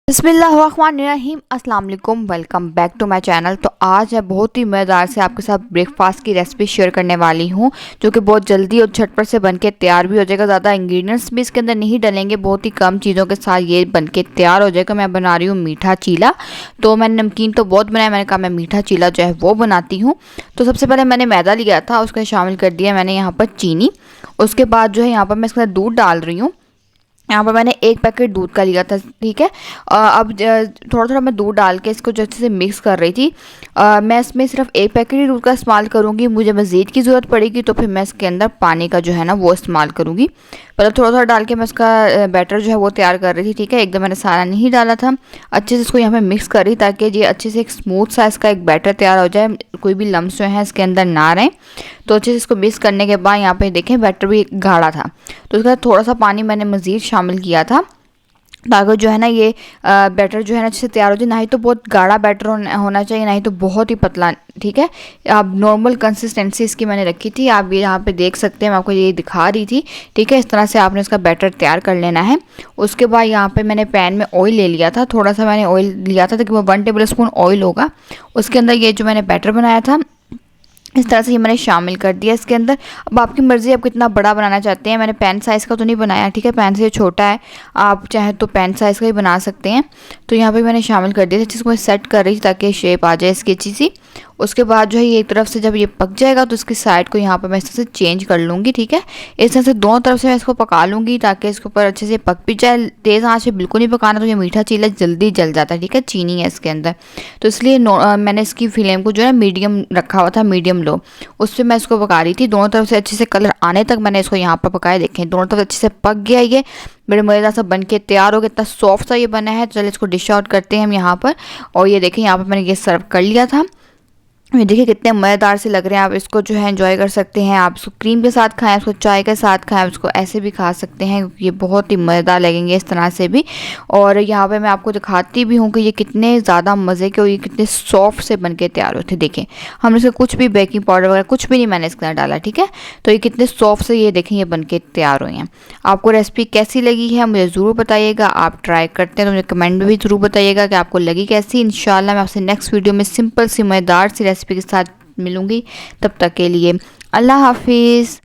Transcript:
बिस्मिल्लाहिर्रहमानिर्रहीम अस्सलाम वालेकुम, welcome back to my channel. तो आज है बहुत ही मज़ेदार से आपके साथ ब्रेकफास्ट की रेसिपी शेयर करने वाली हूँ, जो कि बहुत जल्दी और झटपट से बनके तैयार भी हो जाएगा। ज़्यादा इंग्रेडिएंट्स भी इसके अंदर नहीं डलेंगे, बहुत ही कम चीज़ों के साथ ये बनके तैयार हो जाएगा। मैं बना रही हूँ मीठा चीला। तो मैंने नमकीन तो बहुत बनाया, मैंने कहा मैं मीठा चीला जो है वो बनाती हूँ। तो सबसे पहले मैंने मैदा लिया था, उसके शामिल कर दिया मैंने यहाँ पर चीनी। उसके बाद जो है यहाँ पर मैं इसके अंदर दूध डाल रही हूँ। यहाँ पर मैंने एक पैकेट दूध का लिया था, ठीक है। अब थोड़ा थोड़ा मैं दूध डाल के इसको जो अच्छे से मिक्स कर रही थी। मैं इसमें सिर्फ एक पैकेट ही दूध का इस्तेमाल करूँगी, मुझे मज़ीद की ज़रूरत पड़ेगी तो फिर मैं इसके अंदर पानी का जो है ना वो इस्तेमाल करूँगी। पहले थोड़ा थोड़ा डाल के मैं इसका बैटर जो है वो तैयार कर रही थी, ठीक है। एकदम मैंने सारा नहीं डाला था, अच्छे से इसको यहाँ पे मिक्स कर रही ताकि ये अच्छे से एक स्मूथ सा इसका एक बैटर तैयार हो जाए, कोई भी लम्स जो है इसके अंदर ना रहें। तो अच्छे से इसको मिक्स करने के बाद यहाँ पे देखें बैटर भी गाढ़ा था, तो इसका थोड़ा सा पानी मैंने मज़ीद शामिल किया था ताकि जो है ना ये बैटर जो है ना अच्छे से तैयार हो जाए। ना ही तो बहुत गाढ़ा बैटर होना चाहिए, ना ही तो बहुत ही पतला, ठीक है। अब नॉर्मल कंसिस्टेंसी इसकी मैंने रखी थी, आप ये यहाँ पे देख सकते हैं, मैं आपको ये दिखा रही थी, ठीक है। इस तरह से आपने इसका बैटर तैयार कर लेना है। उसके बाद यहाँ पे मैंने पैन में ऑयल ले लिया था, थोड़ा सा मैंने ऑयल लिया था ताकि वो 1 टेबल स्पून ऑयल होगा। उसके अंदर ये जो मैंने बैटर बनाया था इस तरह से ये मैंने शामिल कर दिया इसके अंदर। अब आपकी मर्ज़ी, आप कितना बड़ा बनाना चाहते हैं। मैंने पैन साइज़ का तो नहीं बनाया, ठीक है, पैन से छोटा है, आप चाहे तो पैन साइज़ का ही बना सकते हैं। तो यहाँ पे मैंने शामिल कर दिया, जिसको मैं सेट कर रही थी ताकि शेप आ जाए इसकी अच्छी सी। उसके बाद जो है ये एक तरफ से जब ये पक जाएगा तो इसकी साइड को यहाँ पर मैं इस तरह से चेंज कर लूँगी, ठीक है। इस तरह से दोनों तरफ से मैं इसको पका लूँगी ताकि इसके ऊपर अच्छे से पक भी जाए। तेज़ आँच से बिल्कुल नहीं पकाना, तो ये मीठा चीला जल्दी जल जाता है, ठीक है, चीनी है इसके अंदर। तो इसलिए मैंने इसकी फ्लेम को जो है मीडियम रखा हुआ था, मीडियम लो, उस पर मैं इसको पका रही थी। दोनों तरफ से अच्छे से कलर आने तक मैंने इसको यहाँ पर पकाया। देखें दोनों तरफ अच्छे से पक गया, ये बड़े मज़ेदार सा बन के तैयार हो गया, इतना सॉफ्ट सा ये बना है। चलिए इसको डिश आउट करते हैं हम यहाँ पर। और ये देखें यहाँ पर मैंने ये सर्व कर लिया था। ये देखिए कितने मज़ेदार से लग रहे हैं। आप इसको जो है एंजॉय कर सकते हैं, आप इसको क्रीम के साथ खाएं, उसको चाय के साथ खाएं, उसको ऐसे भी खा सकते हैं, ये बहुत ही मज़ेदार लगेंगे इस तरह से भी। और यहाँ पे मैं आपको दिखाती भी हूँ कि ये कितने ज़्यादा मज़े के और ये कितने सॉफ्ट से बन के तैयार होते। देखें हमने इसको कुछ भी बेकिंग पाउडर वगैरह कुछ भी नहीं मैंने इसके अंदर डाला, ठीक है। तो ये कितने सॉफ्ट से ये देखें ये बन के तैयार हुए हैं। आपको रेसिपी कैसी लगी है मुझे ज़रूर बताइएगा। आप ट्राई करते हैं तो मुझे कमेंट में भी ज़रूर बताइएगा कि आपको लगी कैसी। इंशाल्लाह मैं आपसे नेक्स्ट वीडियो में सिंपल सी मज़ेदार सी रेसिपी के साथ मिलूंगी। तब तक के लिए अल्लाह हाफिज़।